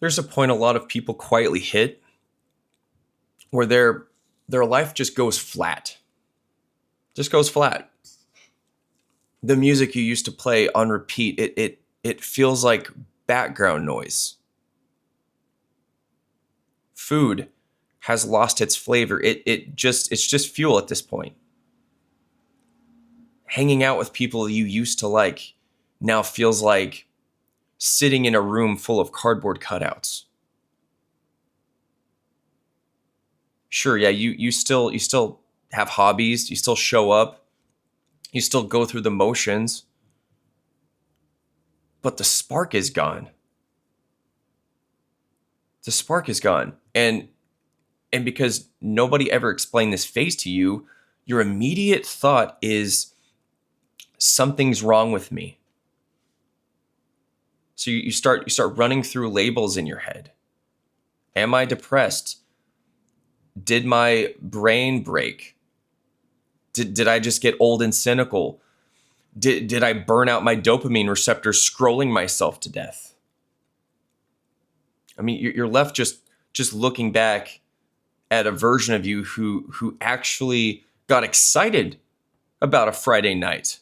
There's a point a lot of people quietly hit where their life just goes flat. Just goes flat. The music you used to play on repeat, it feels like background noise. Food has lost its flavor. It's just fuel at this point. Hanging out with people you used to like now feels like sitting in a room full of cardboard cutouts. Sure, yeah, you still have hobbies, you still show up, you still go through the motions, but the spark is gone. The spark is gone. And because nobody ever explained this phase to you, your immediate thought is something's wrong with me. So you start running through labels in your head. Am I depressed? Did my brain break? Did I just get old and cynical? Did I burn out my dopamine receptors scrolling myself to death? I mean, you're left just looking back at a version of you who actually got excited about a Friday night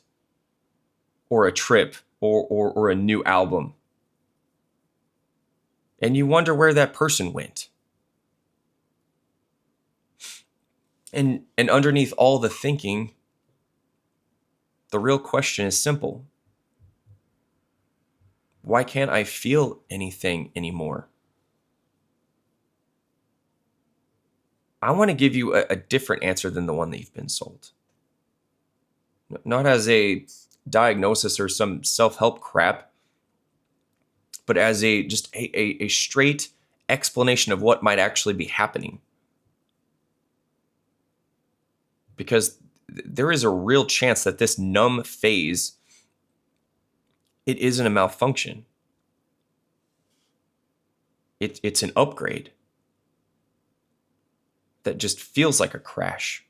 or a trip or a new album. And you wonder where that person went. And underneath all the thinking, the real question is simple. Why can't I feel anything anymore? I want to give you a different answer than the one that you've been sold. Not as a diagnosis or some self-help crap, but as a straight explanation of what might actually be happening. Because there is a real chance that this numb phase, it isn't a malfunction. It's an upgrade that just feels like a crash.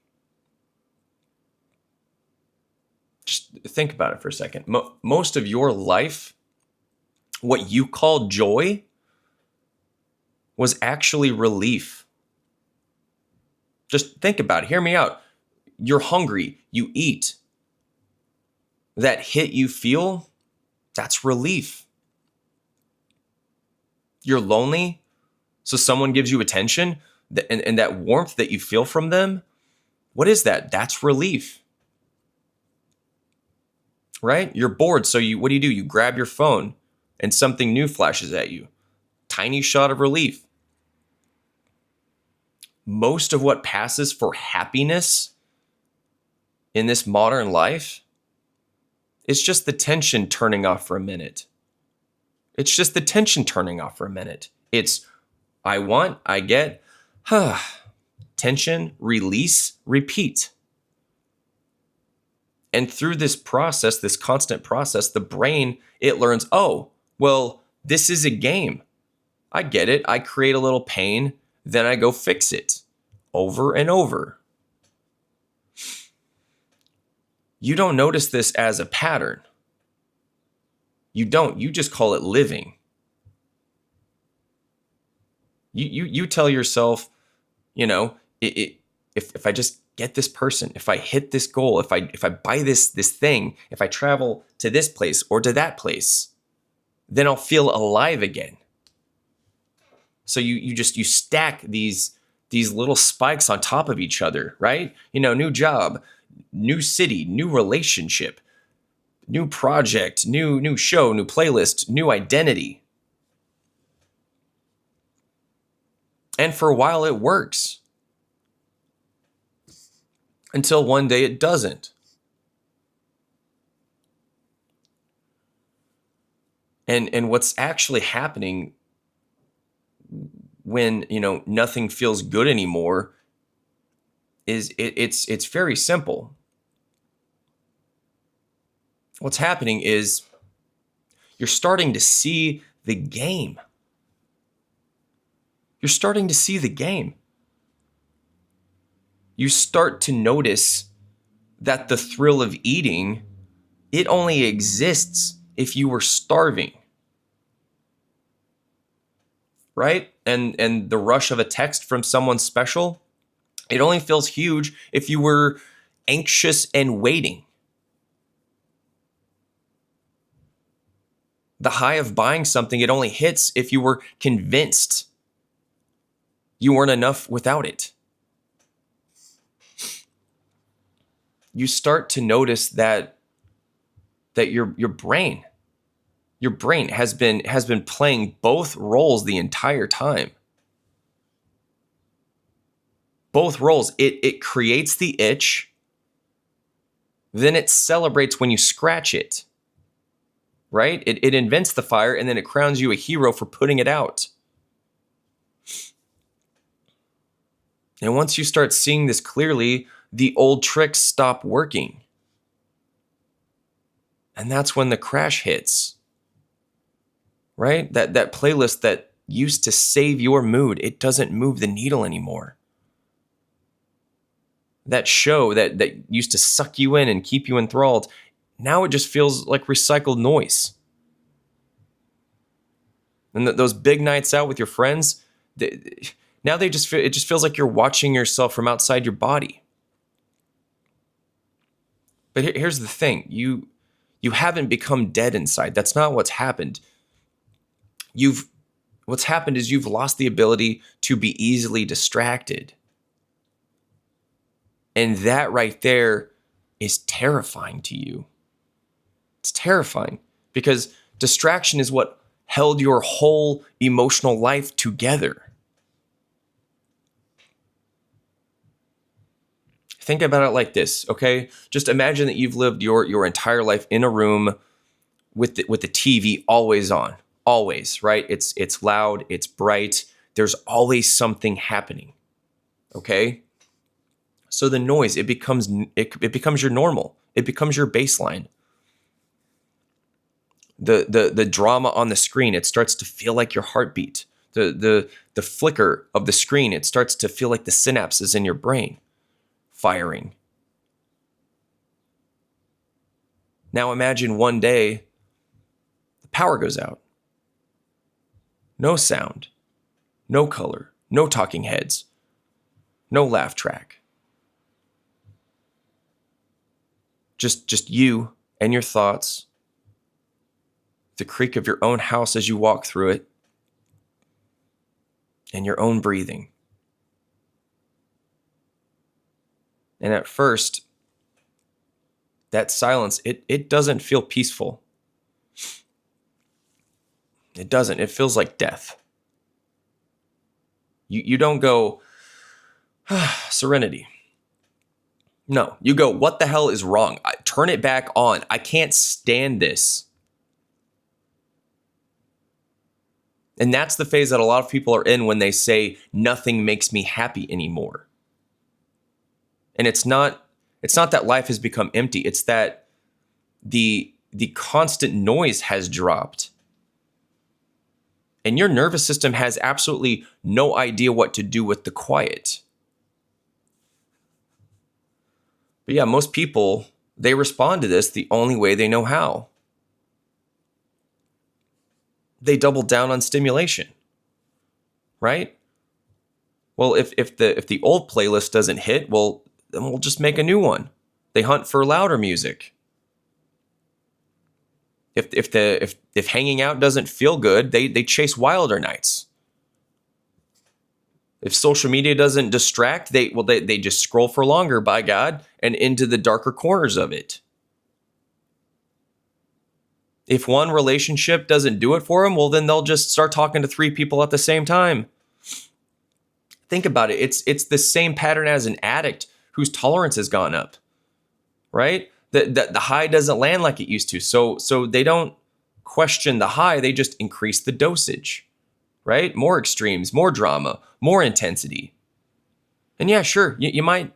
Just think about it for a second. Most of your life, what you call joy, was actually relief. Just think about it. Hear me out. You're hungry. You eat. That hit you feel, that's relief. You're lonely, so someone gives you attention, and that warmth that you feel from them, what is that? That's relief. Right? You're bored, so what do? You grab your phone and something new flashes at you. Tiny shot of relief. Most of what passes for happiness in this modern life, it's just the tension turning off for a minute. It's just the tension turning off for a minute. It's I want, I get, tension, release, repeat. And through this process, this constant process, the brain, it learns, oh, well, this is a game. I get it. I create a little pain, then I go fix it over and over. You don't notice this as a pattern. You don't. You just call it living. You tell yourself, if I just get this person, if I hit this goal, if I buy this thing, if I travel to this place or to that place, then I'll feel alive again. So you stack these little spikes on top of each other, right? New job, new city, new relationship, new project, new show, new playlist, new identity. And for a while it works. Until one day it doesn't. And what's actually happening when, nothing feels good anymore is it's very simple. What's happening is you're starting to see the game. You're starting to see the game. You start to notice that the thrill of eating, it only exists if you were starving. right? And the rush of a text from someone special, it only feels huge if you were anxious and waiting. The high of buying something, it only hits if you were convinced you weren't enough without it. You start to notice that your brain has been playing both roles the entire time. Both roles. It creates the itch, then it celebrates when you scratch it. Right? It invents the fire, and then it crowns you a hero for putting it out. And once you start seeing this clearly, the old tricks stop working. And that's when the crash hits. Right? That playlist that used to save your mood, it doesn't move the needle anymore. That show that used to suck you in and keep you enthralled, now it just feels like recycled noise. And those big nights out with your friends, it just feels like you're watching yourself from outside your body. But here's the thing. You haven't become dead inside. That's not what's happened. What's happened is you've lost the ability to be easily distracted. And that right there is terrifying to you. It's terrifying because distraction is what held your whole emotional life together. Think about it like this, okay? Just imagine that you've lived your entire life in a room with the TV always on, always, right? It's loud, it's bright. There's always something happening, okay? So the noise, it becomes your normal. It becomes your baseline. The drama on the screen, it starts to feel like your heartbeat. The flicker of the screen, it starts to feel like the synapses in your brain firing. Now imagine one day the power goes out. No sound, no color, no talking heads, no laugh track. Just you and your thoughts, the creak of your own house as you walk through it, and your own breathing. And at first, that silence, it doesn't feel peaceful. It doesn't. It feels like death. You don't go, serenity. No, you go, what the hell is wrong? Turn it back on. I can't stand this. And that's the phase that a lot of people are in when they say nothing makes me happy anymore. And it's not that life has become empty. It's that the constant noise has dropped. And your nervous system has absolutely no idea what to do with the quiet. But yeah, most people, they respond to this the only way they know how. They double down on stimulation, right? Well, if the old playlist doesn't hit, well, then we'll just make a new one. They hunt for louder music. If hanging out doesn't feel good, they chase wilder nights. If social media doesn't distract, they just scroll for longer, by God, and into the darker corners of it. If one relationship doesn't do it for them, well, then they'll just start talking to 3 people at the same time. Think about it. It's the same pattern as an addict whose tolerance has gone up, right? The high doesn't land like it used to. So they don't question the high. They just increase the dosage, right? More extremes, more drama, more intensity. And yeah, sure, you might,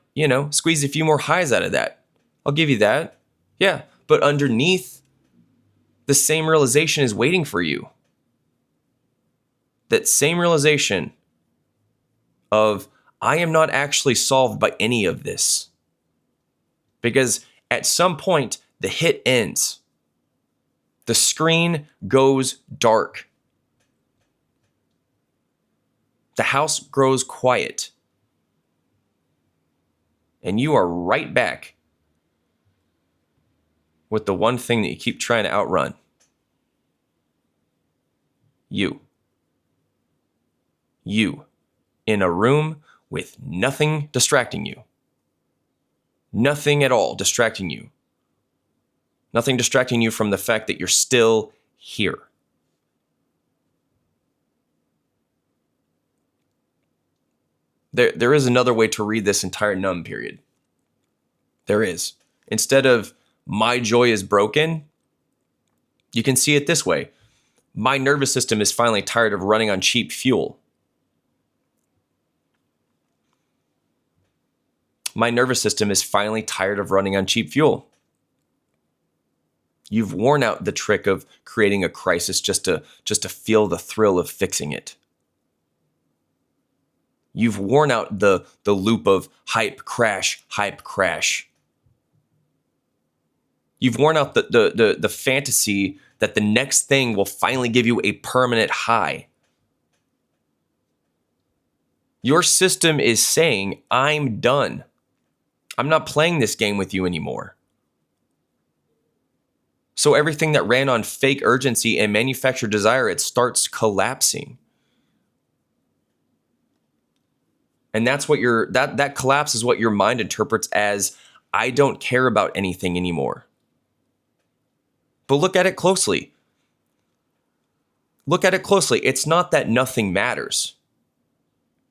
squeeze a few more highs out of that. I'll give you that. Yeah, but underneath, the same realization is waiting for you. That same realization of, I am not actually solved by any of this. Because at some point, the hit ends. The screen goes dark. The house grows quiet. And you are right back with the one thing that you keep trying to outrun. You. You. In a room with nothing distracting you. Nothing at all distracting you. Nothing distracting you from the fact that you're still here. There is another way to read this entire numb period. There is. Instead of my joy is broken, you can see it this way. My nervous system is finally tired of running on cheap fuel. My nervous system is finally tired of running on cheap fuel. You've worn out the trick of creating a crisis just to feel the thrill of fixing it. You've worn out the loop of hype, crash, hype, crash. You've worn out the fantasy that the next thing will finally give you a permanent high. Your system is saying, I'm done. I'm not playing this game with you anymore. So everything that ran on fake urgency and manufactured desire, it starts collapsing. And that's what that collapse is what your mind interprets as, I don't care about anything anymore. But look at it closely. Look at it closely. It's not that nothing matters.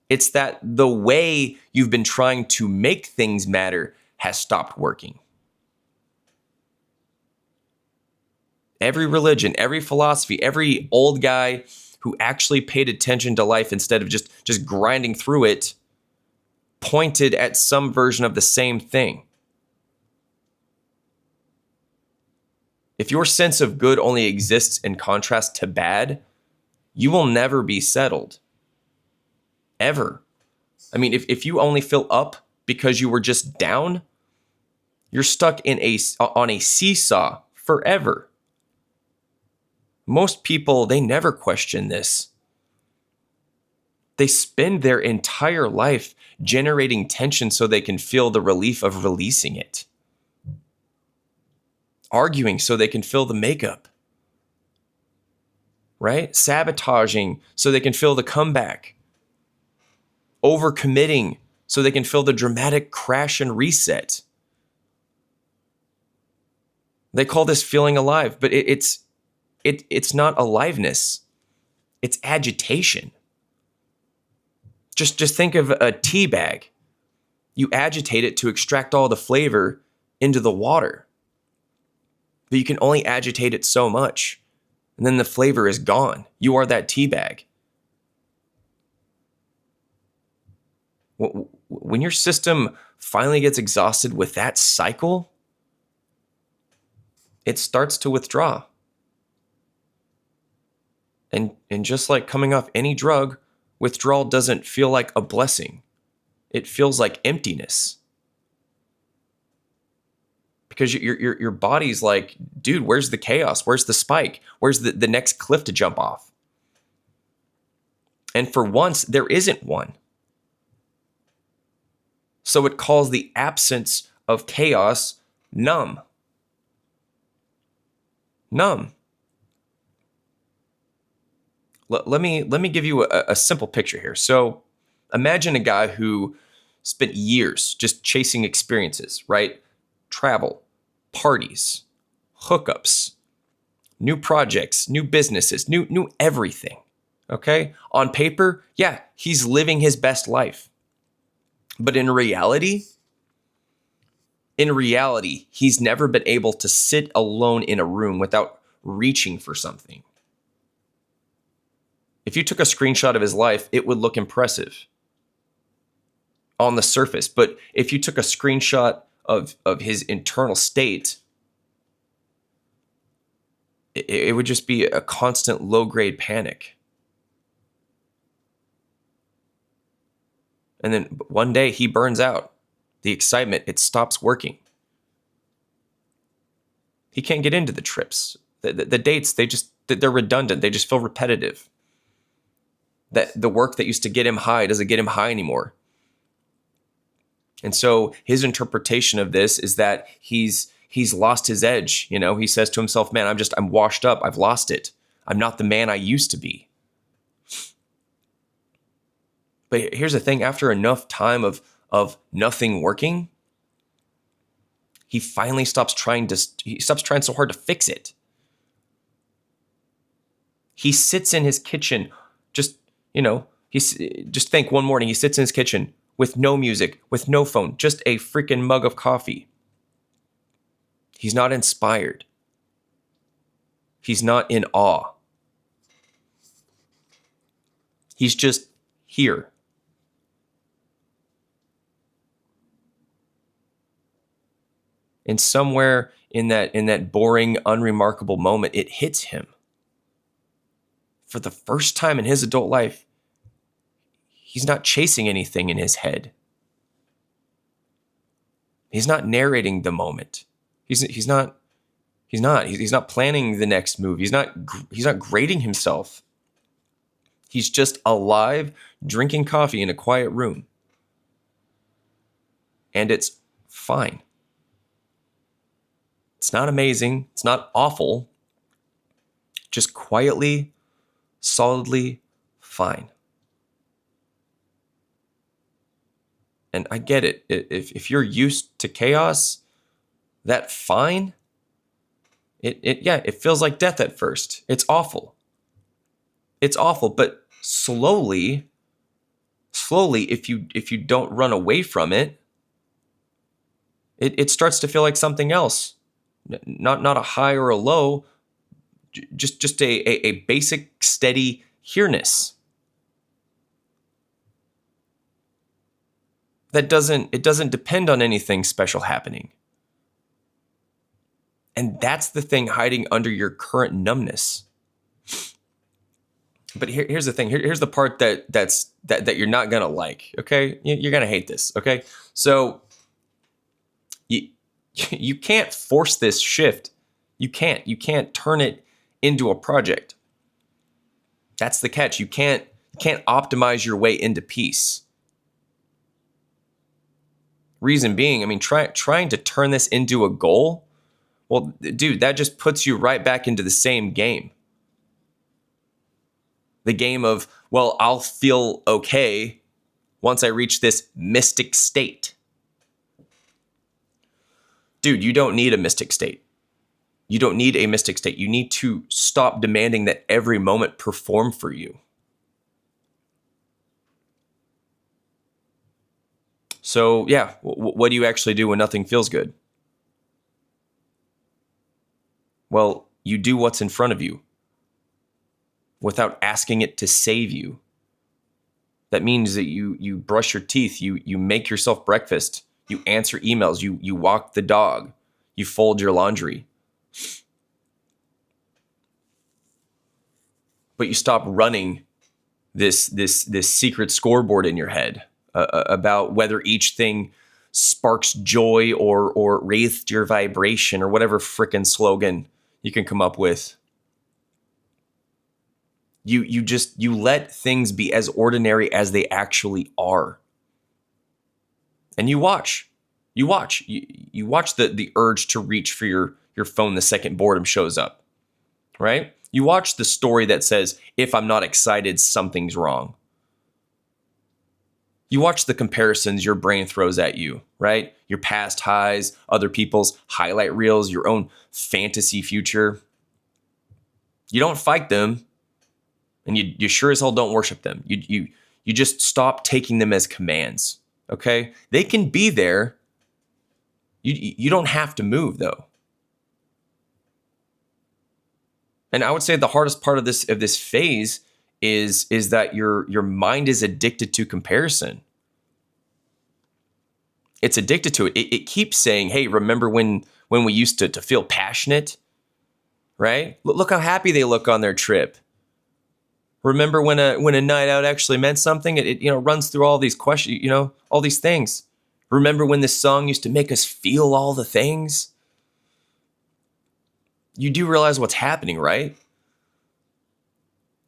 It's that the way you've been trying to make things matter has stopped working. Every religion, every philosophy, every old guy who actually paid attention to life instead of just grinding through it pointed at some version of the same thing. If your sense of good only exists in contrast to bad, you will never be settled. Ever. I mean, if you only feel up because you were just down, you're stuck on a seesaw forever. Most people, they never question this. They spend their entire life generating tension so they can feel the relief of releasing it. Arguing so they can feel the makeup. Right? Sabotaging so they can feel the comeback. Overcommitting so they can feel the dramatic crash and reset. They call this feeling alive, but it's not aliveness. It's agitation. Just think of a tea bag. You agitate it to extract all the flavor into the water. But you can only agitate it so much. And then the flavor is gone. You are that tea bag. When your system finally gets exhausted with that cycle, it starts to withdraw. And just like coming off any drug, withdrawal doesn't feel like a blessing. It feels like emptiness. Because your body's like, dude, where's the chaos? Where's the spike? Where's the next cliff to jump off? And for once, there isn't one. So it calls the absence of chaos numb. Numb. Let me give you a simple picture here. So imagine a guy who spent years just chasing experiences, right? Travel, parties, hookups, new projects, new businesses, new everything. Okay? On paper, yeah, he's living his best life. But in reality, he's never been able to sit alone in a room without reaching for something. If you took a screenshot of his life, it would look impressive on the surface. But if you took a screenshot of his internal state, it would just be a constant low-grade panic. And then one day he burns out. The excitement, it stops working. He can't get into the trips. The dates, they're redundant. They just feel repetitive. That the work that used to get him high doesn't get him high anymore. And so his interpretation of this is that he's lost his edge. He says to himself, man, I'm washed up. I've lost it. I'm not the man I used to be. But here's the thing, after enough time of nothing working, he finally stops trying so hard to fix it. He sits in his kitchen, just think one morning he sits in his kitchen with no music, with no phone, just a freaking mug of coffee. He's not inspired. He's not in awe. He's just here. And somewhere in that boring, unremarkable moment, it hits him. For the first time in his adult life, he's not chasing anything in his head. He's not narrating the moment. He's not planning the next move. He's not grading himself. He's just alive, drinking coffee in a quiet room. And it's fine. It's not amazing. It's not awful. Just quietly, solidly fine. And I get it. If you're used to chaos, that fine, it feels like death at first. It's awful. It's awful, but slowly, if you don't run away from it, it starts to feel like something else. Not a high or a low, just a basic steady here-ness. It doesn't depend on anything special happening. And that's the thing hiding under your current numbness. But here's the thing. Here's the part that you're not gonna like. Okay, you're gonna hate this. Okay, so you can't force this shift. You can't turn it into a project. That's the catch. You can't optimize your way into peace. Reason being, trying to turn this into a goal, well, dude, that just puts you right back into the same game. The game of, well, I'll feel okay once I reach this mystic state. Dude, you don't need a mystic state. You don't need a mystic state. You need to stop demanding that every moment perform for you. So, yeah, what do you actually do when nothing feels good? Well, you do what's in front of you without asking it to save you. That means that you brush your teeth, you make yourself breakfast, you answer emails, you walk the dog, you fold your laundry. But you stop running this secret scoreboard in your head about whether each thing sparks joy or raised your vibration or whatever frickin' slogan you can come up with. You let things be as ordinary as they actually are. And you watch the urge to reach for your phone the second boredom shows up, right? You watch the story that says, if I'm not excited, something's wrong. You watch the comparisons your brain throws at you, right? Your past highs, other people's highlight reels, your own fantasy future. You don't fight them, and you sure as hell don't worship them. You just stop taking them as commands, okay? They can be there. You don't have to move, though. And I would say the hardest part of this phase is that your mind is addicted to comparison. It's addicted to it. It keeps saying, hey, remember when we used to feel passionate, right? Look how happy they look on their trip. Remember when a night out actually meant something? It runs through all these questions, all these things. Remember when this song used to make us feel all the things? You do realize what's happening, right?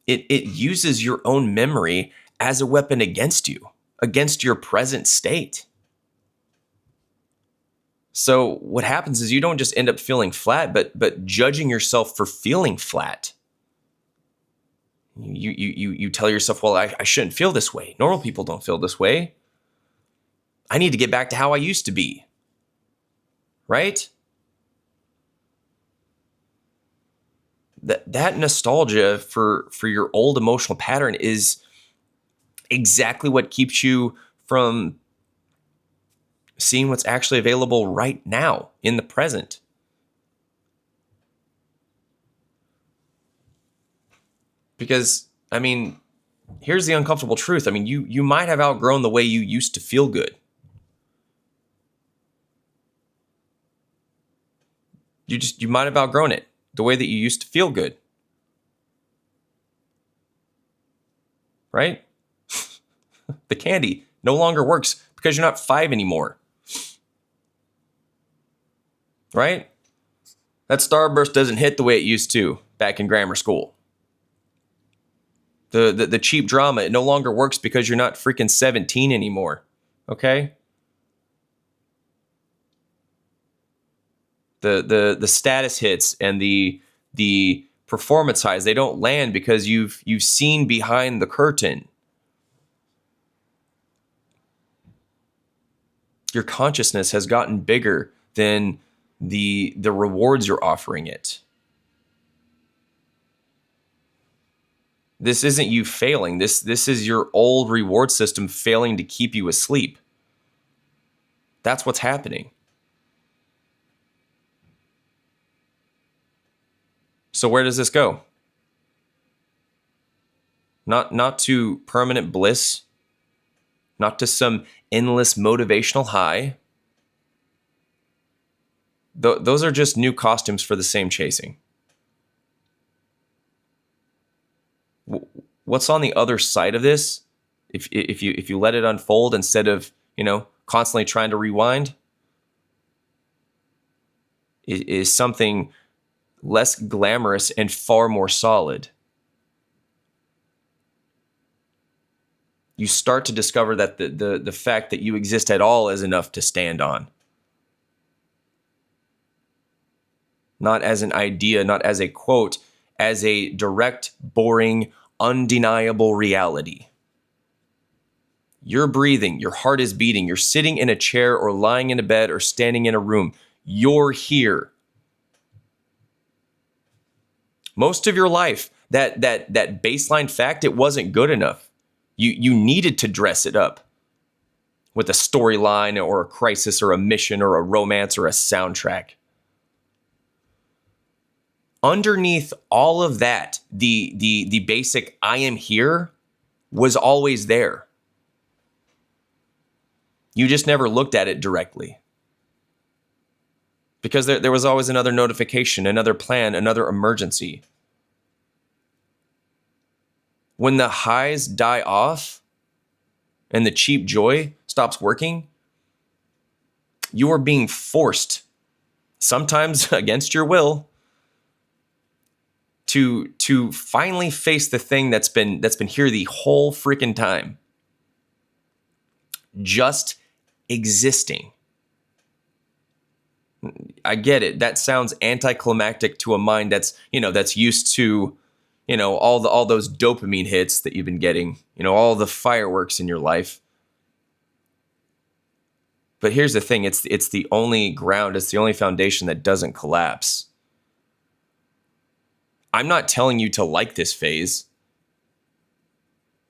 It uses your own memory as a weapon against you, against your present state. So what happens is you don't just end up feeling flat, but judging yourself for feeling flat. You tell yourself, well, I shouldn't feel this way. Normal people don't feel this way. I need to get back to how I used to be. Right? That nostalgia for your old emotional pattern is exactly what keeps you from seeing what's actually available right now in the present. Because, I mean, here's the uncomfortable truth. I mean, you might have outgrown the way you used to feel good. You might have outgrown it, the way that you used to feel good. Right? The candy no longer works because you're not 5 anymore. Right? That Starburst doesn't hit the way it used to back in grammar school. The cheap drama, it no longer works because you're not freaking 17 anymore. Okay? The status hits and the performance highs, they don't land because you've seen behind the curtain. Your consciousness has gotten bigger than the rewards you're offering it. This isn't you failing. This is your old reward system failing to keep you asleep. That's what's happening. So where does this go? Not to permanent bliss, not to some endless motivational high. Those are just new costumes for the same chasing. What's on the other side of this? If you let it unfold instead of, constantly trying to rewind, is something less glamorous and far more solid. You start to discover that the fact that you exist at all is enough to stand on. Not as an idea, not as a quote, as a direct, boring, undeniable reality. You're breathing, your heart is beating, you're sitting in a chair or lying in a bed or standing in a room. You're here. Most of your life, that baseline fact, it wasn't good enough. You needed to dress it up with a storyline or a crisis or a mission or a romance or a soundtrack. Underneath all of that, the basic I am here was always there. You just never looked at it directly. Because there was always another notification, another plan, another emergency. When the highs die off and the cheap joy stops working, you are being forced, sometimes against your will, to finally face the thing that's been here the whole freaking time. Just existing. I get it. That sounds anticlimactic to a mind that's used to, all those dopamine hits that you've been getting, all the fireworks in your life. But here's the thing, it's the only ground, it's the only foundation that doesn't collapse. I'm not telling you to like this phase.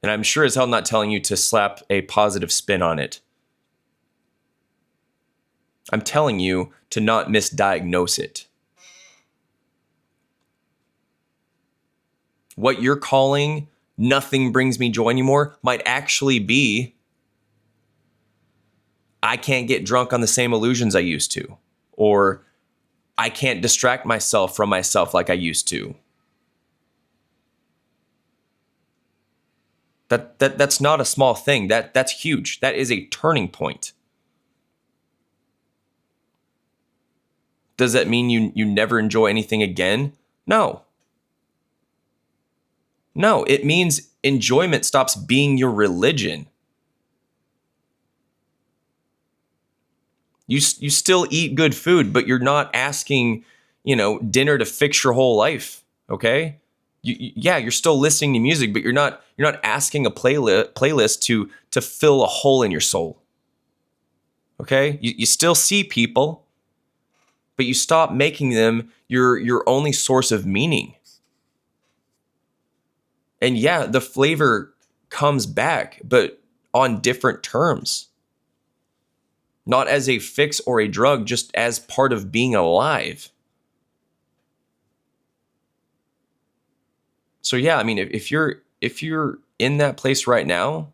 And I'm sure as hell not telling you to slap a positive spin on it. I'm telling you to not misdiagnose it. What you're calling nothing brings me joy anymore might actually be I can't get drunk on the same illusions I used to. Or I can't distract myself from myself like I used to. That's not a small thing. That's huge. That is a turning point. Does that mean you never enjoy anything again? No. No, it means enjoyment stops being your religion. You still eat good food, but you're not asking, dinner to fix your whole life. Okay, yeah, you're still listening to music, but you're not asking a playlist to fill a hole in your soul. Okay, you still see people, but you stop making them your only source of meaning. And yeah, the flavor comes back, but on different terms. Not as a fix or a drug, just as part of being alive. So yeah, I mean, if you're in that place right now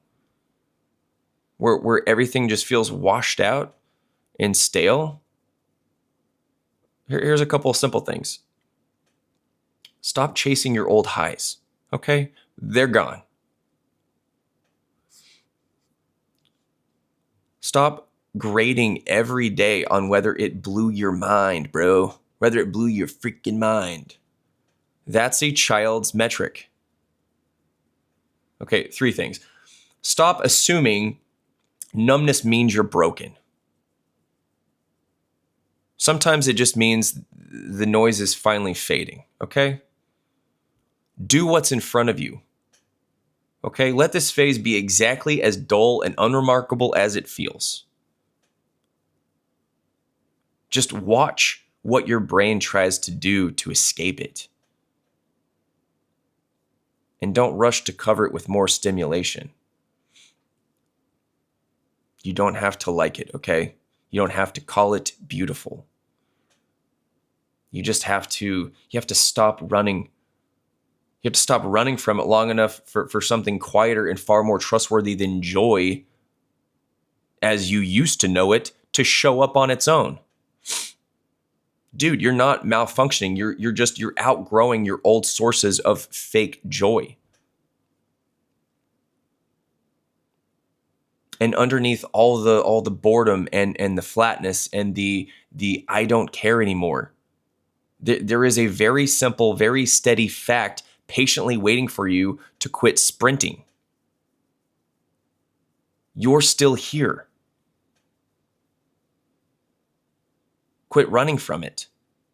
where everything just feels washed out and stale, here's a couple of simple things. Stop chasing your old highs. Okay? They're gone. Stop grading every day on whether it blew your mind, bro. Whether it blew your freaking mind. That's a child's metric. Okay, 3 things. Stop assuming numbness means you're broken. Sometimes it just means the noise is finally fading, okay? Do what's in front of you, okay? Let this phase be exactly as dull and unremarkable as it feels. Just watch what your brain tries to do to escape it. And don't rush to cover it with more stimulation. You don't have to like it, okay? You don't have to call it beautiful. You just have to stop running. You have to stop running from it long enough for something quieter and far more trustworthy than joy, as you used to know it, to show up on its own. Dude, you're not malfunctioning. You're outgrowing your old sources of fake joy. And underneath all the boredom and the flatness and the I don't care anymore, there is a very simple, very steady fact patiently waiting for you to quit sprinting. You're still here. Quit running from it.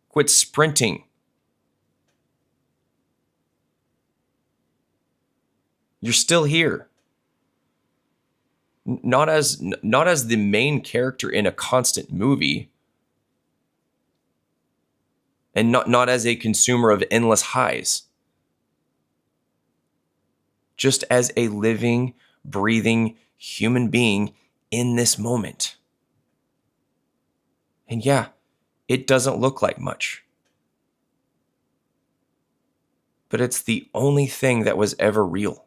Quit sprinting. You're still here. Not as the main character in a constant movie, and not as a consumer of endless highs. Just as a living, breathing human being in this moment. And yeah, it doesn't look like much. But it's the only thing that was ever real.